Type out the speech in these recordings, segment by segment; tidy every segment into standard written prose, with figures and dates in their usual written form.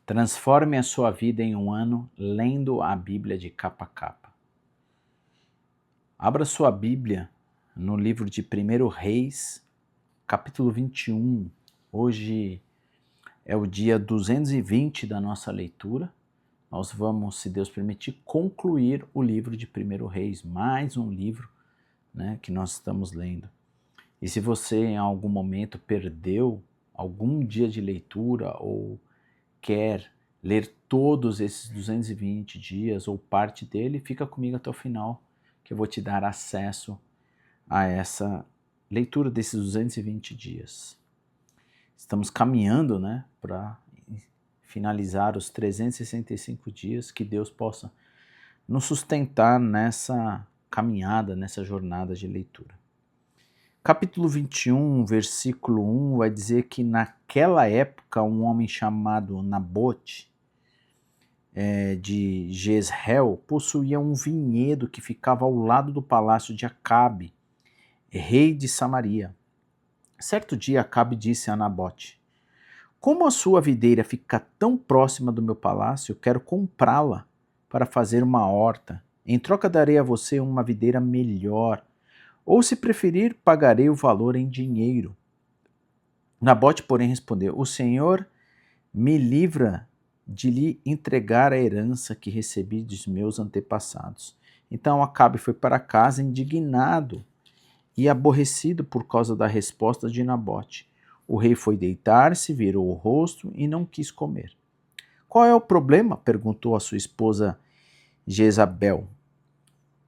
Transforme a sua vida em um ano lendo a Bíblia de capa a capa. Abra sua Bíblia no livro de 1 Reis, capítulo 21. Hoje é o dia 220 da nossa leitura. Nós vamos, se Deus permitir, concluir o livro de 1 Reis, mais um livro, que nós estamos lendo. E se você em algum momento perdeu algum dia de leitura ou quer ler todos esses 220 dias ou parte dele, fica comigo até o final, que eu vou te dar acesso a essa leitura desses 220 dias. Estamos caminhando, para finalizar os 365 dias, que Deus possa nos sustentar nessa caminhada, nessa jornada de leitura. Capítulo 21, versículo 1, vai dizer que naquela época um homem chamado Nabote, de Jezreel, possuía um vinhedo que ficava ao lado do palácio de Acabe, rei de Samaria. Certo dia Acabe disse a Nabote: "Como a sua videira fica tão próxima do meu palácio, eu quero comprá-la para fazer uma horta. Em troca darei a você uma videira melhor. Ou, se preferir, pagarei o valor em dinheiro." Nabote, porém, respondeu: "O Senhor me livra de lhe entregar a herança que recebi dos meus antepassados." Então Acabe foi para casa indignado e aborrecido por causa da resposta de Nabote. O rei foi deitar-se, virou o rosto e não quis comer. "Qual é o problema?" perguntou a sua esposa Jezabel.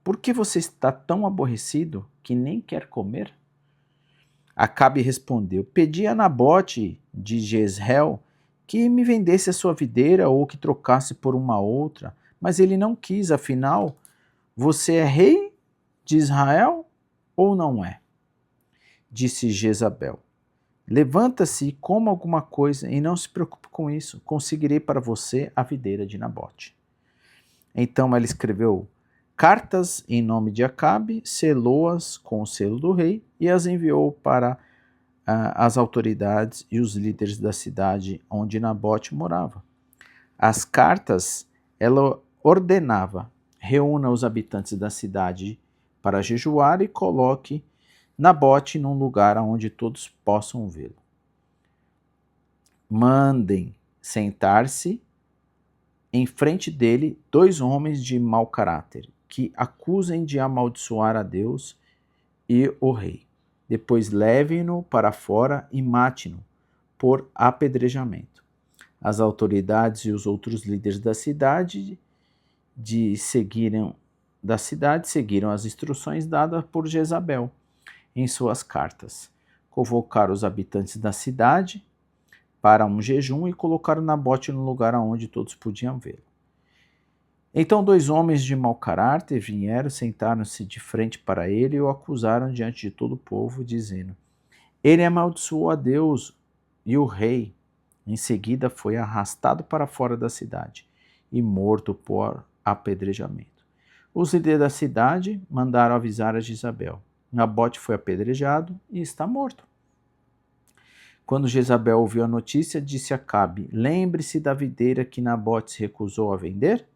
"Por que você está tão aborrecido que nem quer comer?" Acabe respondeu: "Pedi a Nabote de Jezreel que me vendesse a sua videira ou que trocasse por uma outra, mas ele não quis. Afinal, você é rei de Israel ou não é?" Disse Jezabel: "Levanta-se e coma alguma coisa e não se preocupe com isso. Conseguirei para você a videira de Nabote." Então ela escreveu cartas em nome de Acabe, selou-as com o selo do rei e as enviou para as autoridades e os líderes da cidade onde Nabote morava. As cartas, ela ordenava: reúna os habitantes da cidade para jejuar e coloque Nabote num lugar onde todos possam vê-lo. Mandem sentar-se em frente dele 2 homens de mau caráter, que acusem de amaldiçoar a Deus e o rei. Depois levem-no para fora e matem-no por apedrejamento. As autoridades e os outros líderes da cidade seguiram as instruções dadas por Jezabel em suas cartas. Convocaram os habitantes da cidade para um jejum e colocaram Nabote no lugar onde todos podiam vê-lo. Então 2 homens de mau caráter vieram, sentaram-se de frente para ele e o acusaram diante de todo o povo, dizendo: "Ele amaldiçoou a Deus e o rei." Em seguida foi arrastado para fora da cidade e morto por apedrejamento. Os líderes da cidade mandaram avisar a Jezabel: "Nabote foi apedrejado e está morto." Quando Jezabel ouviu a notícia, disse a Acabe: "Lembre-se da videira que Nabote se recusou a vender?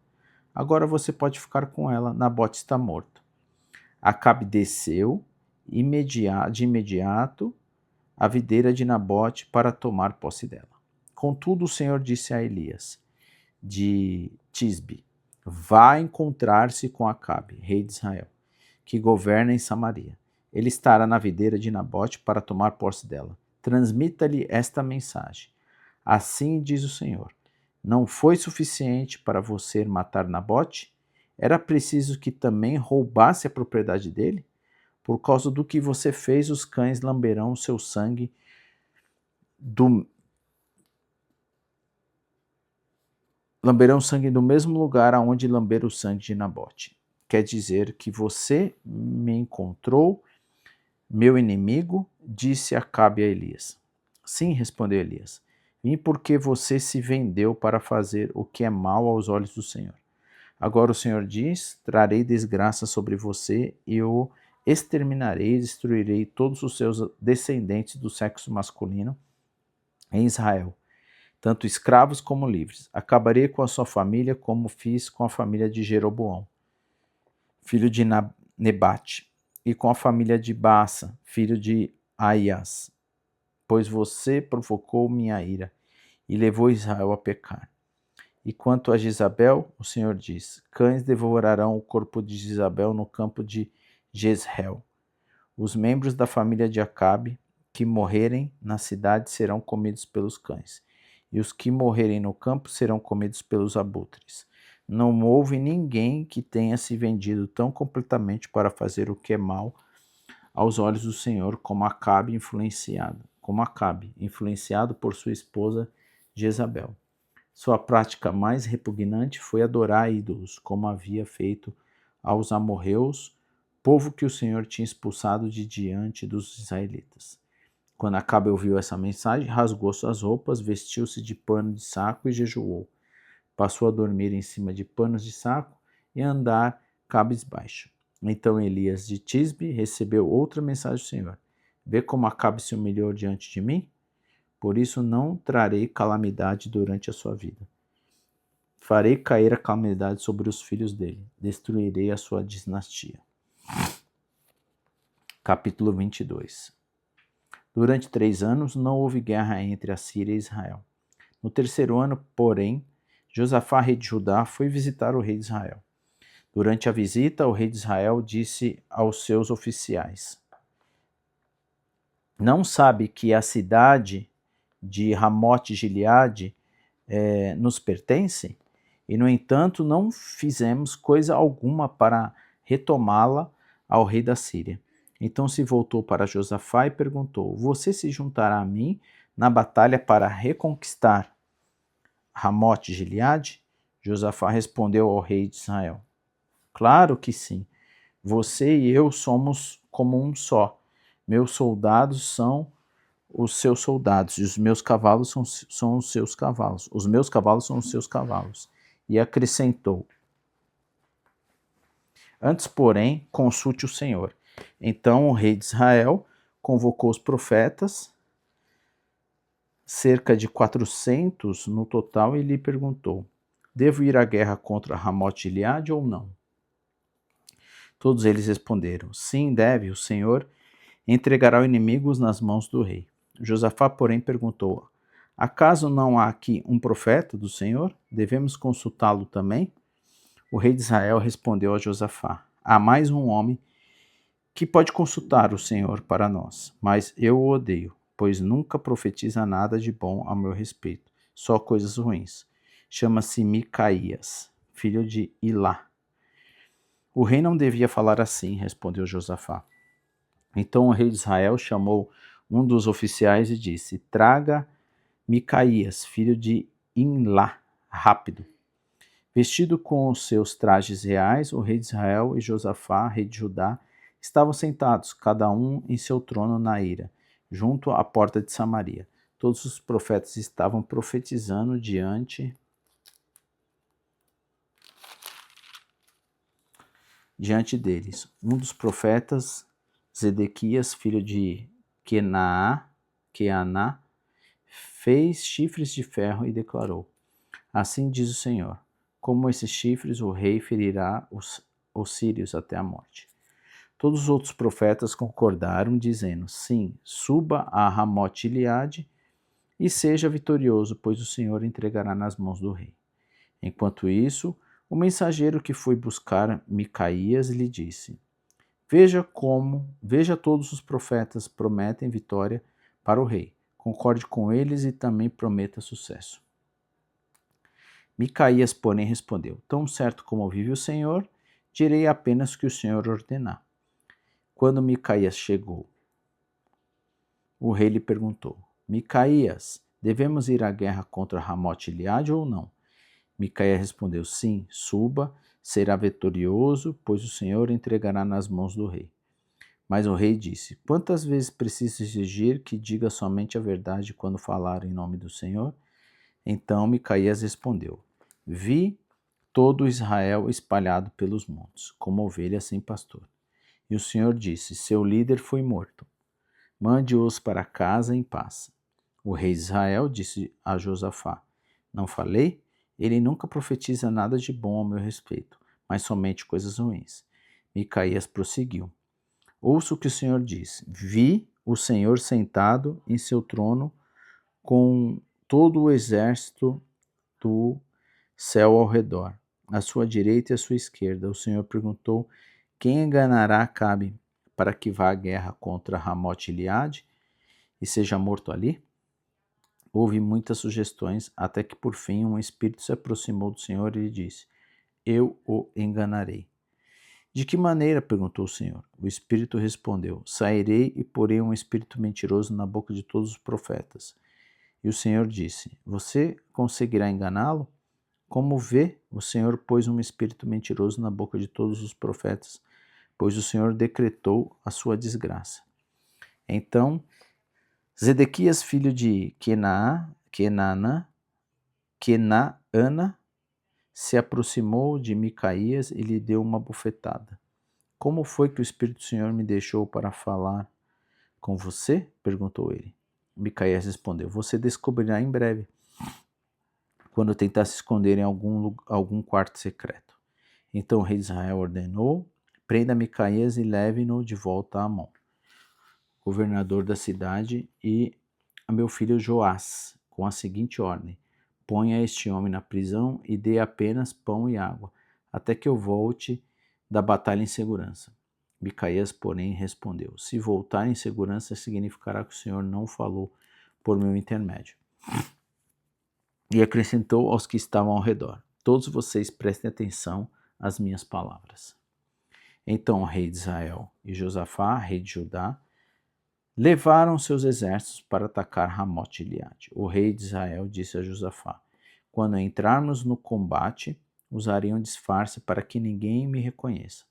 Agora você pode ficar com ela, Nabote está morto." Acabe desceu de imediato a videira de Nabote para tomar posse dela. Contudo, o Senhor disse a Elias de Tisbe: "Vá encontrar-se com Acabe, rei de Israel, que governa em Samaria. Ele estará na videira de Nabote para tomar posse dela. Transmita-lhe esta mensagem: assim diz o Senhor: não foi suficiente para você matar Nabote? Era preciso que também roubasse a propriedade dele? Por causa do que você fez, os cães lamberão o seu sangue do mesmo lugar aonde lamberam o sangue de Nabote. Quer dizer que você me encontrou, meu inimigo?" disse Acabe a Elias. "Sim", respondeu Elias, "vim porque você se vendeu para fazer o que é mal aos olhos do Senhor. Agora o Senhor diz: trarei desgraça sobre você e o exterminarei e destruirei todos os seus descendentes do sexo masculino em Israel. tanto escravos como livres. Acabarei com a sua família como fiz com a família de Jeroboão, filho de Nebate, e com a família de Baasa, filho de Aias, pois você provocou minha ira e levou Israel a pecar. E quanto a Jezabel, o Senhor diz: cães devorarão o corpo de Jezabel no campo de Jezreel. Os membros da família de Acabe que morrerem na cidade serão comidos pelos cães, e os que morrerem no campo serão comidos pelos abutres. Não houve ninguém que tenha se vendido tão completamente para fazer o que é mal aos olhos do Senhor como Acabe, influenciado por sua esposa Jezabel. Sua prática mais repugnante foi adorar ídolos, como havia feito aos amorreus, povo que o Senhor tinha expulsado de diante dos israelitas. Quando Acabe ouviu essa mensagem, rasgou suas roupas, vestiu-se de pano de saco e jejuou. Passou a dormir em cima de panos de saco e a andar cabisbaixo. Então Elias de Tisbe recebeu outra mensagem do Senhor. Vê como Acabe se humilhou diante de mim? Por isso não trarei calamidade durante a sua vida. Farei cair a calamidade sobre os filhos dele. Destruirei a sua dinastia. Capítulo 22. Durante 3 anos não houve guerra entre a Síria e Israel. No terceiro ano, porém, Josafá, rei de Judá, foi visitar o rei de Israel. Durante a visita, o rei de Israel disse aos seus oficiais: não sabe que a cidade de Ramote-Gileade nos pertence? E, no entanto, não fizemos coisa alguma para retomá-la ao rei da Síria. Então se voltou para Josafá e perguntou: você se juntará a mim na batalha para reconquistar Ramote-Gileade? Josafá respondeu ao rei de Israel: claro que sim. Você e eu somos como um só. Meus soldados são os seus soldados, e os meus cavalos são os seus cavalos. Os meus cavalos são os seus cavalos. E acrescentou: antes, porém, consulte o Senhor. Então o rei de Israel convocou os profetas, cerca de 400 no total, e lhe perguntou: devo ir à guerra contra Ramote-Gileade ou não? Todos eles responderam: sim, deve, o Senhor entregará o inimigo nas mãos do rei. Josafá, porém, perguntou: acaso não há aqui um profeta do Senhor? Devemos consultá-lo também? O rei de Israel respondeu a Josafá: há mais um homem que pode consultar o Senhor para nós, mas eu o odeio, pois nunca profetiza nada de bom a meu respeito, só coisas ruins. Chama-se Micaías, filho de Ilá. O rei não devia falar assim, respondeu Josafá. Então o rei de Israel chamou um dos oficiais e disse: traga Micaías, filho de Imlá, rápido. Vestido com os seus trajes reais, o rei de Israel e Josafá, rei de Judá, estavam sentados, cada um em seu trono na ira, junto à porta de Samaria. Todos os profetas estavam profetizando diante deles. Um dos profetas, Zedequias, filho de Queaná, fez chifres de ferro e declarou: assim diz o Senhor, como esses chifres o rei ferirá os sírios até a morte. Todos os outros profetas concordaram, dizendo: sim, suba a Ramote-Gileade e seja vitorioso, pois o Senhor entregará nas mãos do rei. Enquanto isso, o mensageiro que foi buscar Micaías lhe disse: veja todos os profetas prometem vitória para o rei. Concorde com eles e também prometa sucesso. Micaías, porém, respondeu: tão certo como vive o Senhor, direi apenas o que o Senhor ordenar. Quando Micaías chegou, o rei lhe perguntou: Micaías, devemos ir à guerra contra Ramote-Gileade ou não? Micaías respondeu: sim, suba, será vitorioso, pois o Senhor entregará nas mãos do rei. Mas o rei disse: quantas vezes preciso exigir que diga somente a verdade quando falar em nome do Senhor? Então Micaías respondeu: vi todo Israel espalhado pelos montes, como ovelhas sem pastor. E o Senhor disse: seu líder foi morto. Mande-os para casa em paz. O rei de Israel disse a Josafá: Não falei? Ele nunca profetiza nada de bom ao meu respeito, mas somente coisas ruins. Micaías prosseguiu: Ouça o que o Senhor diz. Vi o Senhor sentado em seu trono com todo o exército do céu ao redor, à sua direita e à sua esquerda. O Senhor perguntou: Quem enganará Acabe para que vá à guerra contra Ramote e Gileade e seja morto ali? Houve muitas sugestões, até que por fim um espírito se aproximou do Senhor e lhe disse: Eu o enganarei. De que maneira? Perguntou o Senhor. O espírito respondeu: Sairei e porei um espírito mentiroso na boca de todos os profetas. E o Senhor disse: Você conseguirá enganá-lo? Como vê, o Senhor pôs um espírito mentiroso na boca de todos os profetas, pois o Senhor decretou a sua desgraça. Então, Zedequias, filho de Kenaana, se aproximou de Micaías e lhe deu uma bofetada. Como foi que o Espírito do Senhor me deixou para falar com você? Perguntou ele. Micaías respondeu: Você descobrirá em breve, quando tentar se esconder em algum quarto secreto. Então o rei de Israel ordenou: Prenda Micaías e leve-no de volta a Amon, governador da cidade, e a meu filho Joás, com a seguinte ordem: Ponha este homem na prisão e dê apenas pão e água, até que eu volte da batalha em segurança. Micaías, porém, respondeu: Se voltar em segurança, significará que o Senhor não falou por meu intermédio. E acrescentou aos que estavam ao redor: Todos vocês prestem atenção às minhas palavras. Então o rei de Israel e Josafá, rei de Judá, levaram seus exércitos para atacar Ramote e Gileade. O rei de Israel disse a Josafá: Quando entrarmos no combate, usarei um disfarce para que ninguém me reconheça,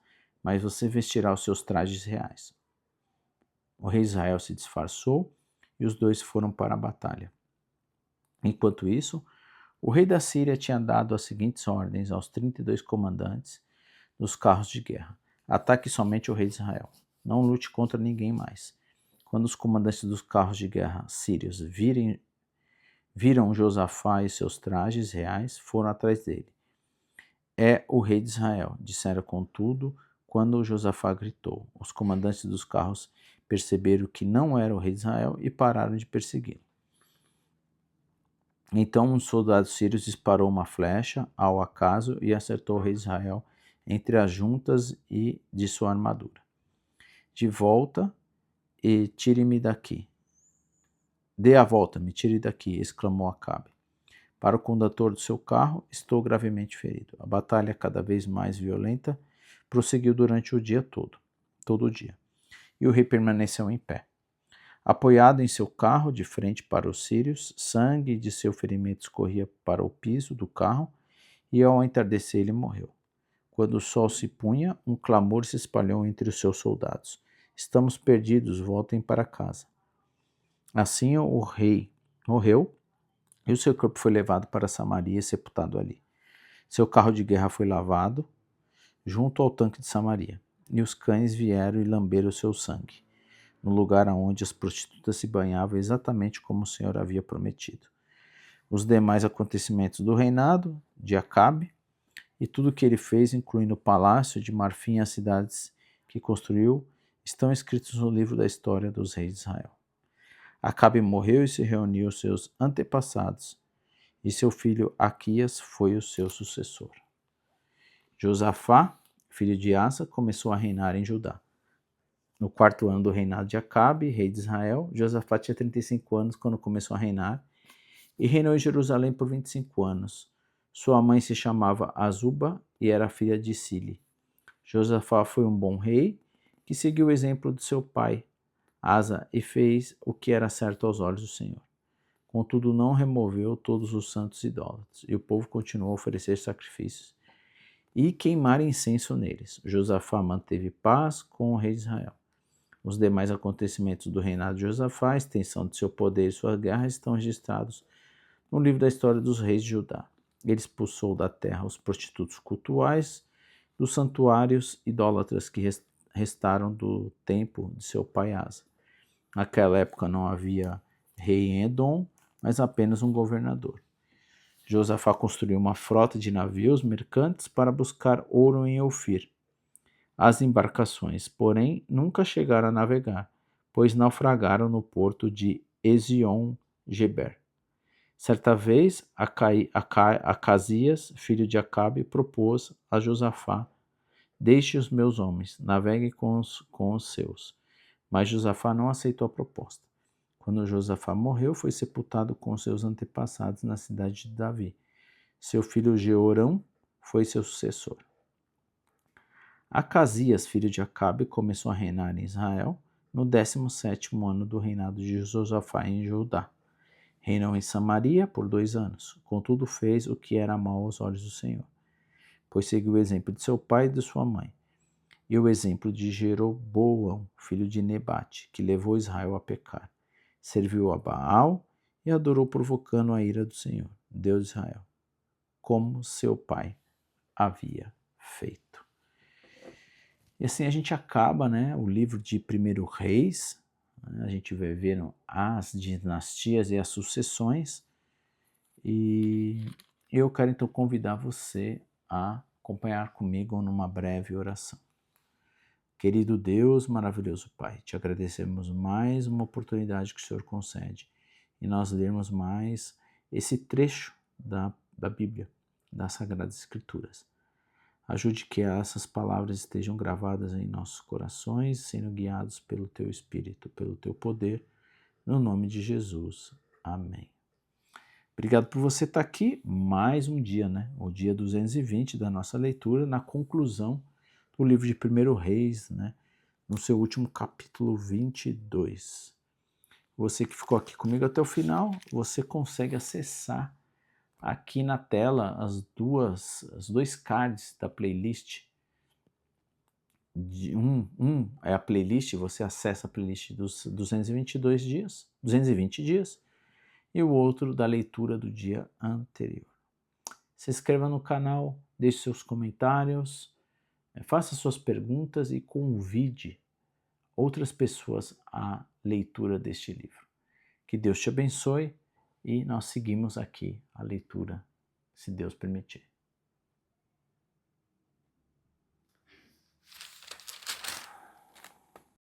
mas você vestirá os seus trajes reais. O rei de Israel se disfarçou e os dois foram para a batalha. Enquanto isso, o rei da Síria tinha dado as seguintes ordens aos 32 comandantes dos carros de guerra: Ataque somente o rei de Israel. Não lute contra ninguém mais. Quando os comandantes dos carros de guerra sírios viram Josafá e seus trajes reais, foram atrás dele. É o rei de Israel, disseram contudo, quando Josafá gritou. Os comandantes dos carros perceberam que não era o rei de Israel e pararam de persegui-lo. Então um soldado sírio disparou uma flecha ao acaso e acertou o rei de Israel entre as juntas e de sua armadura. De volta e tire-me daqui. Dê a volta, me tire daqui, exclamou Acabe. Para o condutor do seu carro, estou gravemente ferido. A batalha, cada vez mais violenta, prosseguiu durante o dia todo o dia. E o rei permaneceu em pé. Apoiado em seu carro, de frente para os sírios, sangue de seu ferimento escorria para o piso do carro, e ao entardecer ele morreu. Quando o sol se punha, um clamor se espalhou entre os seus soldados: Estamos perdidos, voltem para casa. Assim o rei morreu, e o seu corpo foi levado para Samaria e sepultado ali. Seu carro de guerra foi lavado junto ao tanque de Samaria, e os cães vieram e lamberam o seu sangue, no lugar onde as prostitutas se banhavam, exatamente como o Senhor havia prometido. Os demais acontecimentos do reinado de Acabe e tudo o que ele fez, incluindo o palácio de marfim e as cidades que construiu, estão escritos no livro da história dos reis de Israel. Acabe morreu e se reuniu aos seus antepassados, e seu filho Aquias foi o seu sucessor. Josafá, filho de Asa, começou a reinar em Judá. No 4º ano do reinado de Acabe, rei de Israel, Josafá tinha 35 anos quando começou a reinar e reinou em Jerusalém por 25 anos. Sua mãe se chamava Azuba e era filha de Sili. Josafá foi um bom rei que seguiu o exemplo de seu pai, Asa, e fez o que era certo aos olhos do Senhor. Contudo, não removeu todos os santos idólatras, e o povo continuou a oferecer sacrifícios e queimar incenso neles. Josafá manteve paz com o rei de Israel. Os demais acontecimentos do reinado de Josafá, a extensão de seu poder e suas guerras estão registrados no livro da história dos reis de Judá. Ele expulsou da terra os prostitutos cultuais, dos santuários idólatras que restaram do templo de seu pai Asa. Naquela época não havia rei em Edom, mas apenas um governador. Josafá construiu uma frota de navios mercantes para buscar ouro em Ofir. As embarcações, porém, nunca chegaram a navegar, pois naufragaram no porto de Ezion-Geber. Certa vez, Acasias, filho de Acabe, propôs a Josafá: deixe os meus homens, navegue com os seus. Mas Josafá não aceitou a proposta. Quando Josafá morreu, foi sepultado com seus antepassados na cidade de Davi. Seu filho Jeorão foi seu sucessor. Acasias, filho de Acabe, começou a reinar em Israel no 17º ano do reinado de Josafá em Judá. Reinou em Samaria por 2 anos. Contudo, fez o que era mal aos olhos do Senhor, pois seguiu o exemplo de seu pai e de sua mãe, e o exemplo de Jeroboão, filho de Nebate, que levou Israel a pecar. Serviu a Baal e adorou, provocando a ira do Senhor, Deus de Israel, como seu pai havia feito. E assim a gente acaba, né, o livro de 1 Reis. A gente vai vendo as dinastias e as sucessões. E eu quero então convidar você a acompanhar comigo numa breve oração. Querido Deus, maravilhoso Pai, te agradecemos mais uma oportunidade que o Senhor concede e nós lermos mais esse trecho da Bíblia, das Sagradas Escrituras. Ajude que essas palavras estejam gravadas em nossos corações, sendo guiados pelo Teu Espírito, pelo Teu poder, no nome de Jesus. Amém. Obrigado por você estar aqui, mais um dia, né? O dia 220 da nossa leitura, na conclusão do livro de 1 Reis, né? No seu último capítulo 22. Você que ficou aqui comigo até o final, você consegue acessar aqui na tela os dois cards da playlist. Um é a playlist, você acessa a playlist dos 220 dias, e o outro da leitura do dia anterior. Se inscreva no canal, deixe seus comentários, faça suas perguntas e convide outras pessoas à leitura deste livro. Que Deus te abençoe e nós seguimos aqui a leitura, se Deus permitir.